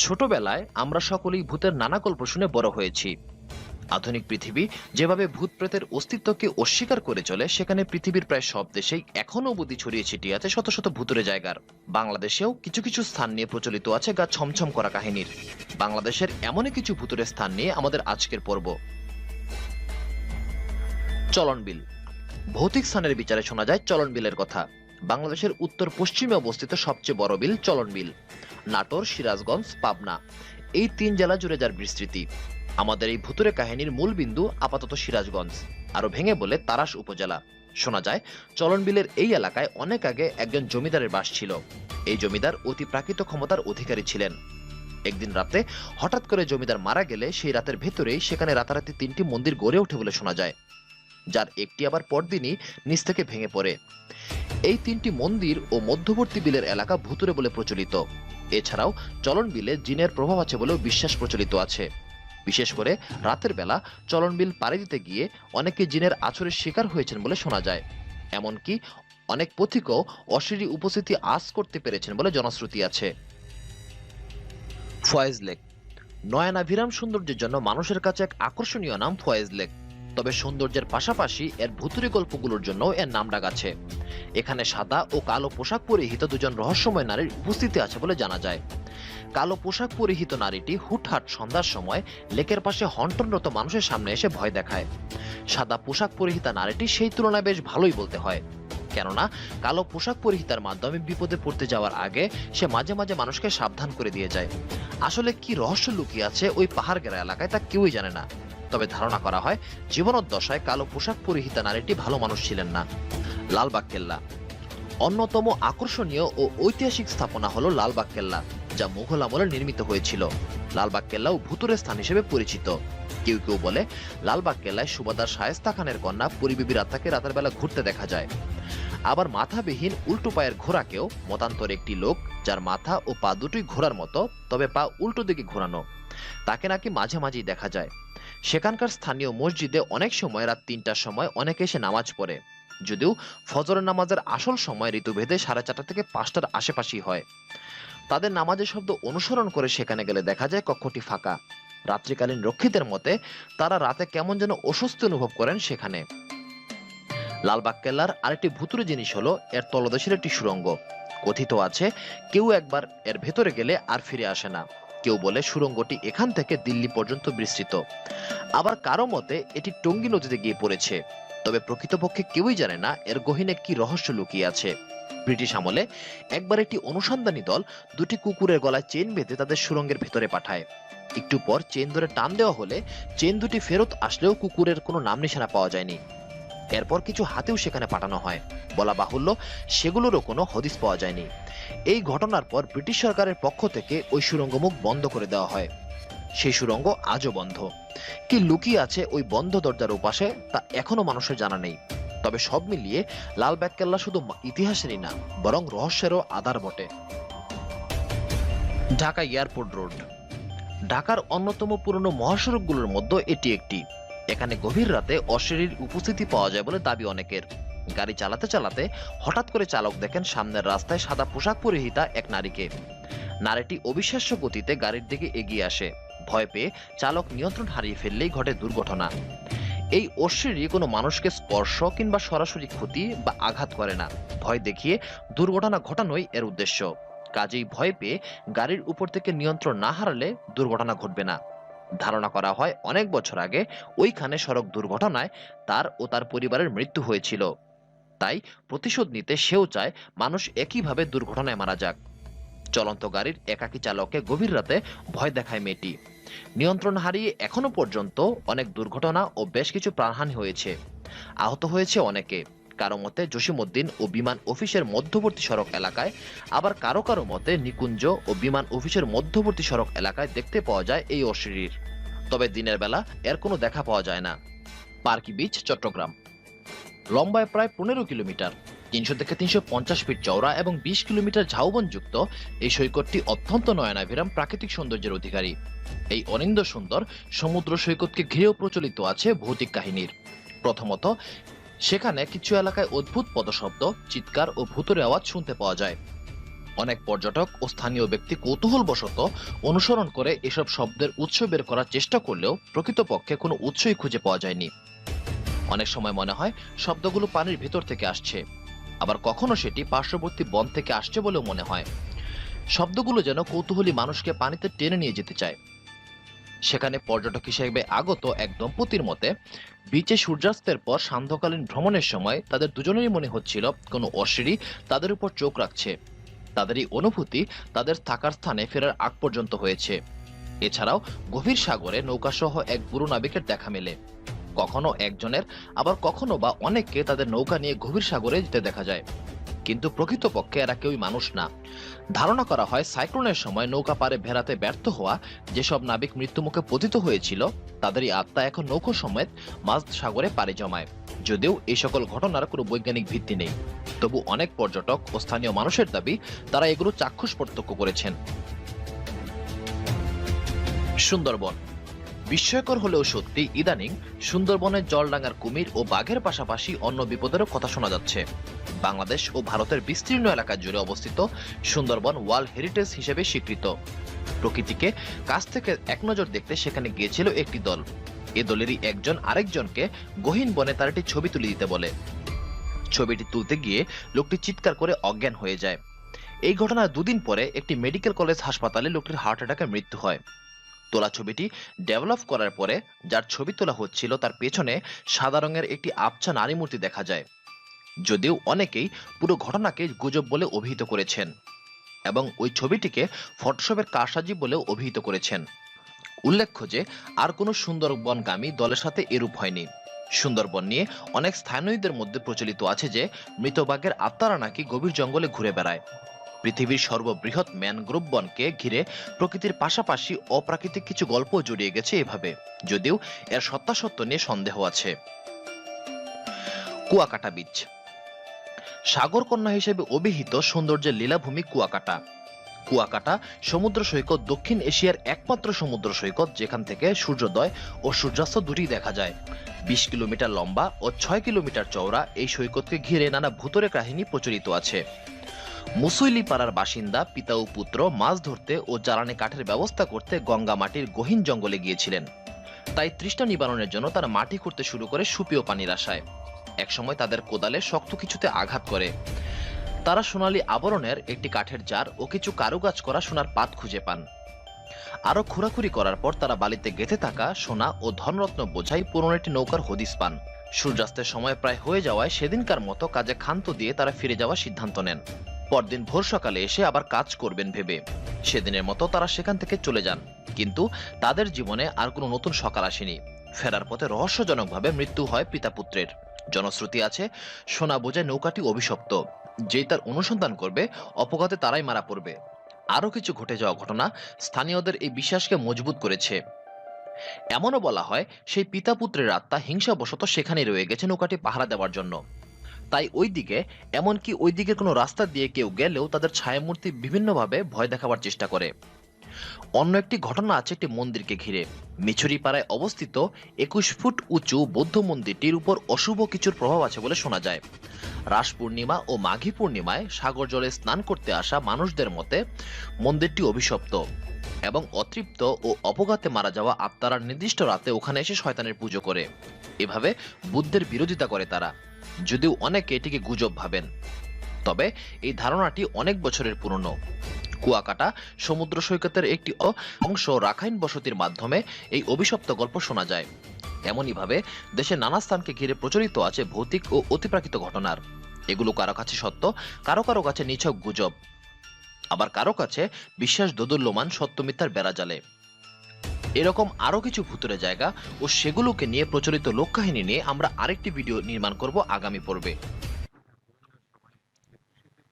ছোটবেলায় আমরা সকলেই ভূতের নানা গল্প শুনে বড় হয়েছি। আধুনিক পৃথিবী যেভাবে ভূত প্রেতের অস্তিত্বকে অস্বীকার করে চলে, সেখানে পৃথিবীর প্রায় সব দেশেই এখনো অবধি ছড়িয়ে ছিটিয়ে আছে শত শত ভূতুরে জায়গার। বাংলাদেশেও কিছু কিছু স্থান নিয়ে প্রচলিত আছে গা ছমছম করা কাহিনীর। বাংলাদেশের এমনই কিছু ভূতুরে স্থান নিয়ে আমাদের আজকের পর্ব। চলন বিল। ভৌতিক স্থানের বিচারে শোনা যায় চলন বিলের কথা। বাংলাদেশের উত্তর পশ্চিমে অবস্থিত সবচেয়ে বড় বিল চলন বিল। নাটোর, সিরাজগঞ্জ, পাবনা এই তিন জেলা জুড়ে যার বিস্তৃতি। আমাদের এই ভুতুরে কাহিনীর মূল বিন্দু আপাতত সিরাজগঞ্জ, আরো ভেঙে বলে তারাস উপজেলা। শোনা যায় চলন বিলের এই এলাকায় অনেক আগে একজন জমিদারের বাস ছিল। এই জমিদার অতি প্রাকৃত ক্ষমতার অধিকারী ছিলেন। একদিন রাতে হঠাৎ করে জমিদার মারা গেলে সেই রাতের ভেতরেই সেখানে রাতারাতি তিনটি মন্দির গড়ে ওঠে বলে শোনা যায়, যার একটি আবার পরদিনই নিচ থেকে ভেঙে পড়ে। এই তিনটি মন্দির ও মধ্যবর্তী বিলের এলাকা ভুতুরে বলে প্রচলিত। এছাড়াও চলন বিলে জিনের প্রভাব আছে বলেও বিশ্বাস প্রচলিত আছে। বিশেষ করে রাতের বেলা চলন বিল পাড়ি দিতে গিয়ে অনেকে জিনের আছরের শিকার হয়েছেন বলে শোনা যায়। এমনকি অনেক পথিকও অশরীরী উপস্থিতি আঁচ করতে পেরেছেন বলে জনশ্রুতি আছে। ফয়েজ লেক। নয়নাভিরাম সৌন্দর্যের জন্য মানুষের কাছে এক আকর্ষণীয় নাম ফয়েজ লেক। তবে সৌন্দর্যের পাশাপাশি এর ভুতুরে গল্পগুলোর জন্য এর নাম ডাক আছে। এখানে সাদা ও কালো পোশাক পরিহিত দুজন রহস্যময় নারীর উপস্থিতি আছে বলে জানা যায়। কালো পোশাক পরিহিত নারীটি হুটহাট সন্ধ্যার সময় লেকের পাশে হন্টনরত মানুষের সামনে এসে ভয় দেখায়। সাদা পোশাক পরিহিতা নারীটি সেই তুলনায় বেশ ভালোই বলতে হয়, কেননা কালো পোশাক পরিহিতার মাধ্যমে বিপদে পড়তে যাওয়ার আগে সে মাঝে মাঝে মানুষকে সাবধান করে দিয়ে যায়। আসলে কি রহস্য লুকিয়ে আছে ওই পাহাড় ঘেরা এলাকায় তা কেউই জানে না। তবে ধারণা করা হয় জীবনোদ্দশায় কালো পোশাক পরিহিতা নারীটি ভালো মানুষ ছিলেন না। লালবাগ কেল্লা। অন্যতম আকর্ষণীয় ও ঐতিহাসিক স্থাপনা হলো লালবাগ কেল্লা, যা মুঘল আমলে নির্মিত হয়েছিল। লালবাগ কেল্লাও ভুতুরে স্থান হিসেবে পরিচিত। কেউ কেউ বলে লালবাগ কেল্লায় সুবাদার শায়েস্তা খানের কন্যা পরিবিবির আত্মাকে রাতের বেলা ঘুরতে দেখা যায়। আবার মাথাবিহীন উল্টো পায়ের ঘোড়াকেও মতান্তরে একটি লোক, যার মাথা ও পা দুটোই ঘোড়ার মতো তবে পা উল্টো দিকে ঘোরানো, তাকে নাকি মাঝে মাঝেই দেখা যায়। সেখানকার স্থানীয় মসজিদে অনেক সময় রাত ৩টার সময় অনেকে এসে নামাজ পড়ে, যদিও ফজরের নামাজের আসল সময় ঋতুভেদে 4:30 থেকে 5টার আশেপাশেই হয়। তাদের নামাজের শব্দ অনুসরণ করে সেখানে গেলে দেখা যায় কক্ষটি ফাঁকা। রাত্রিকালীন রক্ষীদের মতে তারা রাতে কেমন যেন অস্বস্তি অনুভব করেন সেখানে। লালবাগ কেল্লার আরেকটি ভুতুরে জিনিস হলো এর তলদেশের একটি সুড়ঙ্গ। কথিত আছে কেউ একবার এর ভেতরে গেলে আর ফিরে আসে না। কেউ বলে সুড়ঙ্গটি এখান থেকে দিল্লি পর্যন্ত বিস্তৃত। আবার কারো মতে এটি টঙ্গী নদীতে গিয়ে পড়েছে। তবে প্রকৃতপক্ষে কেউই জানে না এর গহীনে কি রহস্য লুকিয়ে আছে। ব্রিটিশ আমলে একবার একটি অনুসন্ধানী দল দুটি কুকুরের গলায় চেন বেঁধে তাদের সুড়ঙ্গের ভেতরে পাঠায়। একটু পর চেন ধরে টান দেওয়া হলে চেন দুটি ফেরত আসলেও কুকুরের কোনো নাম নিশানা পাওয়া যায়নি। এরপর কিছু হাতেও সেখানে পাঠানো হয়, বলা বাহুল্য সেগুলোরও কোনো হদিস পাওয়া যায়নি। এই ঘটনার পর ব্রিটিশ সরকারের পক্ষ থেকে ওই সুড়ঙ্গ মুখ বন্ধ করে দেওয়া হয়। সেই সুড়ঙ্গ আজও বন্ধ। কি লুকিয়ে আছে ওই বন্ধ দরজার উপাশে তা এখনো মানুষের জানা নেই। তবে সব মিলিয়ে লালবাগ কেল্লা শুধু ইতিহাসেরই না, বরং রহস্যেরও আধার বটে। Dhaka airport road. ঢাকার অন্যতম পুরনো মহাসড়কগুলোর মধ্যে এটি একটি। এখানে গভীর রাতে অশরীরীর উপস্থিতি পাওয়া যায় বলে দাবি অনেকের। গাড়ি চালাতে চালাতে হঠাৎ করে চালক দেখেন সামনের রাস্তায় সাদা পোশাক পরিহিতা এক নারীকে। নারীটি অবিশ্বাস্য গতিতে গাড়ির দিকে এগিয়ে আসে। ভয় পেয়ে চালক নিয়ন্ত্রণ হারিয়ে ফেললেই ঘটে দুর্ঘটনা। এই অশরীরী কোনো মানুষকে স্পর্শ কিংবা সরাসরি ক্ষতি বা আঘাত করে না। ভয় দেখিয়ে দুর্ঘটনা ঘটানোই এর উদ্দেশ্য। কাজেই ভয় পেয়ে গাড়ির উপর থেকে নিয়ন্ত্রণ না হারালে দুর্ঘটনা ঘটবে না। ধারণা করা হয় অনেক বছর আগে ওইখানে সড়ক দুর্ঘটনায় তার ও তার পরিবারের মৃত্যু হয়েছিল। তাই প্রতিশোধ নিতে সেও চায় মানুষ একইভাবে দুর্ঘটনায় মারা যাক। চলন্ত গাড়ির একাকী চালককে গভীর রাতে ভয় দেখায় মেয়েটি। নিয়ন্ত্রণ হারিয়ে এখনো পর্যন্ত অনেক দুর্ঘটনা ও বেশ কিছু প্রাণহানি হয়েছে। আহত হয়েছে অনেকে। কারো মতে জসিমউদ্দিন ও বিমান অফিসের মধ্যবর্তী সড়ক এলাকায়, আবার কারো কারো মতে নিকুঞ্জ ও বিমান অফিসের মধ্যবর্তী সড়ক এলাকায় দেখতে পাওয়া যায় এই অশরীর। তবে দিনের বেলা এর কোনো দেখা পাওয়া যায় না। পার্কি বিচ, চট্টগ্রাম। লম্বায় প্রায় 15 কিলোমিটার, 300 থেকে 350 ফিট চওড়া এবং 20 কিলোমিটার ঝাউবন যুক্ত এই সৈকতটি অত্যন্ত নয়নাভিরাম প্রাকৃতিক সৌন্দর্যের অধিকারী। এই অনিন্দ্য সুন্দর সমুদ্র সৈকতকে ঘিরেও প্রচলিত আছে ভৌতিক কাহিনীর। প্রথমত, সেখানে কিছু এলাকায় অদ্ভুত পদশব্দ, চিৎকার ও ভূতের আওয়াজ শুনতে পাওয়া যায়। অনেক পর্যটক ও স্থানীয় ব্যক্তি কৌতূহলবশত অনুসরণ করে এসব শব্দের উৎস বের করার চেষ্টা করলেও প্রকৃতপক্ষে কোনো উৎসই খুঁজে পাওয়া যায়নি। অনেক সময় মনে হয় শব্দগুলো পানির ভেতর থেকে আসছে, আবার কখনো সেটি পার্শ্ববর্তী বন থেকে আসছে বলেও মনে হয়। শব্দগুলো যেন কৌতূহলী মানুষকে পানিতে টেনে নিয়ে যেতে চায়। সেখানে পর্যটক হিসেবে আগত এক দম্পতির মতে, বিচে সূর্যাস্তের পর সান্ধ্যকালীন ভ্রমণের সময় তাদের দুজনেরই মনে হচ্ছিল কোনো অশরীরী তাদের উপর চোখ রাখছে। তাদের এই অনুভূতি তাদের থাকার স্থানে ফেরার আগ পর্যন্ত হয়েছে। এছাড়াও গভীর সাগরে নৌকাসহ এক বুড়ো নাবিকের দেখা মেলে। কখনো একজনের, আবার কখনো বা অনেককে তাদের নৌকা নিয়ে গভীর সাগরে যেতে দেখা যায়, কিন্তু প্রকৃতপক্ষে এরা কেউই মানুষ না। ধারণা করা হয় সাইক্লোনের সময় নৌকা পারে ভেড়াতে ব্যর্থ হওয়া যেসব নাবিক মৃত্যুমুখে পতিত হয়েছিল, তাদেরই আত্মা এখন নৌকো সমেত মাঝ সাগরে পাড়ি জমায়। যদিও এই সকল ঘটনার কোনো বৈজ্ঞানিক ভিত্তি নেই, তবু অনেক পর্যটক ও স্থানীয় মানুষের দাবি তারা এগুলো চাক্ষুষ প্রত্যক্ষ করেছেন। সুন্দরবন। বিস্ময়কর হলেও সত্যি, ইদানিং সুন্দরবনের জলডাঙ্গার কুমির ও বাঘের পাশাপাশি অন্য বিপদেরও কথা শোনা যাচ্ছে। বাংলাদেশ ও ভারতের বিস্তীর্ণ এলাকা জুড়ে অবস্থিত সুন্দরবন ওয়ার্ল্ড হেরিটেজ হিসেবে স্বীকৃত। প্রকৃতিকে কাছ থেকে এক নজর দেখতে সেখানে গিয়েছিল একটি দল। এ দলেরই একজন আরেকজনকে গহীন বনে তার একটি ছবি তুলে দিতে বলে। ছবিটি তুলতে গিয়ে লোকটি চিৎকার করে অজ্ঞান হয়ে যায়। এই ঘটনার দুদিন পরে একটি মেডিকেল কলেজ হাসপাতালে লোকটির হার্ট অ্যাটাকে মৃত্যু হয়। তোলা ছবিটি ডেভেলপ করার পরে যার ছবি তোলা হচ্ছিল তার পেছনে সাদা রঙের একটি আবছা নারী মূর্তি দেখা যায়। যদিও অনেকেই পুরো ঘটনাকে গুজব বলে অভিহিত করেছেন এবং ওই ছবিটিকে ফটোশপের কারসাজি বলেও অভিহিত করেছেন। উল্লেখ্য যে আর কোনো সুন্দরবনগামী দলের সাথে এরূপ হয়নি। সুন্দরবন নিয়ে অনেক স্থানীয়দের মধ্যে প্রচলিত আছে যে মৃত বাঘের আত্মারা নাকি গভীর জঙ্গলে ঘুরে বেড়ায়। পৃথিবীর সর্ববৃহৎ ম্যানগ্রোভ বনকে ঘিরে প্রকৃতির পাশাপাশি অপ্রাকৃতিক কিছু গল্প জড়িয়ে গেছে এভাবে, যদিও এর সত্যাসত্য নিয়ে সন্দেহ আছে। কুয়াকাটা বিচ। সাগরকন্যা হিসেবে অভিহিত সৌন্দর্যের লীলাভূমি কুয়াকাটা। কুয়াকাটা সমুদ্র সৈকত দক্ষিণ এশিয়ার একমাত্র সমুদ্র সৈকত যেখান থেকে সূর্যোদয় ও সূর্যাস্ত দুটি দেখা যায়। 20 কিলোমিটার লম্বা ও 6 কিলোমিটার চওড়া এই সৈকতকে ঘিরে নানা ভূতরে কাহিনী প্রচলিত আছে। মুসুইলি পাড়ার বাসিন্দা পিতা ও পুত্র মাছ ধরতে ও জ্বালানি কাঠের ব্যবস্থা করতে গঙ্গা মাটির গহীন জঙ্গলে গিয়েছিলেন। তাই তৃষ্ণা নিবারণের জন্য তারা মাটি খুঁড়তে শুরু করে সুপেয় পানির আশায়। একসময় তাদের কোদালে শক্ত কিছুতে আঘাত করে। তারা সোনালী আবরণের একটি কাঠের জার ও কিছু কারুকাজ করা সোনার পাত খুঁজে পান। আরো খোঁড়াখুড়ি করার পর তারা বালিতে গেঁথে থাকা সোনা ও ধনরত্ন বোঝাই পুরনো একটি নৌকার হদিস পান। সূর্যাস্তের সময় প্রায় হয়ে যাওয়ায় সেদিনকার মতো কাজে ক্ষান্ত দিয়ে তারা ফিরে যাওয়ার সিদ্ধান্ত নেন। পরদিন ভোর সকালে এসে আবার কাজ করবেন ভেবে সেদিনের মতো তারা সেখান থেকে চলে যান। কিন্তু তাদের জীবনে আর কোনো নতুন সকাল আসেনি। ফেরার পথে রহস্যজনকভাবে মৃত্যু হয় পিতা পুত্রের। জনশ্রুতি আছে সোনা বোঝায় নৌকাটি অভিশপ্ত, যেই তার অনুসন্ধান করবে অপঘাতে তারাই মারা পড়বে। আরো কিছু ঘটে যাওয়া ঘটনা স্থানীয়দের এই বিশ্বাসকে মজবুত করেছে। এমনও বলা হয় সেই পিতা পুত্রের আত্মা হিংসাবশত সেখানেই রয়ে গেছে নৌকাটি পাহারা দেওয়ার জন্য। তাই ওই দিকে, এমনকি ওই দিকের কোনো রাস্তা দিয়ে কেউ গেলেও তাদের ছায়ামূর্তি বিভিন্নভাবে ভয় দেখাবার চেষ্টা করে। অন্য একটি ঘটনা আছে একটি মন্দিরকে ঘিরে। মিছুরিপাড়ায় অবস্থিত 21 ফুট উঁচু বৌদ্ধ মন্দিরটির উপর অশুভ কিছুর প্রভাব আছে বলে শোনা যায়। রাস পূর্ণিমা ও মাঘী পূর্ণিমায় সাগর জলে স্নান করতে আসা মানুষদের মতে মন্দিরটি অভিশপ্ত এবং অতৃপ্ত ও অপঘাতে মারা যাওয়া আত্মারা নির্দিষ্ট রাতে ওখানে এসে শয়তানের পুজো করে। এভাবে বুদ্ধের বিরোধিতা করে তারা, যদিও অনেকে এটিকে গুজব ভাবেন। তবে এই ধারণাটি অনেক বছরের পুরনো। কুয়াকাটা সমুদ্র সৈকতের একটি অংশ রাখাইন বসতির মাধ্যমে এই অভিশপ্ত গল্প শোনা যায়। এমনইভাবে দেশের নানা স্থানকে ঘিরে প্রচলিত আছে ভৌতিক ও অতিপ্রাকৃত ঘটনার। এগুলো কারো কাছে সত্য, কারো কারো কাছে নিছক গুজব, আবার কারো কাছে বিশ্বাস দোদুল্যমান সত্য মিথ্যার বেড়াজালে। এরকম আরো কিছু ভুতুরে জায়গা ও সেগুলোকে নিয়ে প্রচলিত লোককাহিনী নিয়ে আমরা আরেকটি ভিডিও নির্মাণ করব আগামী পর্বে।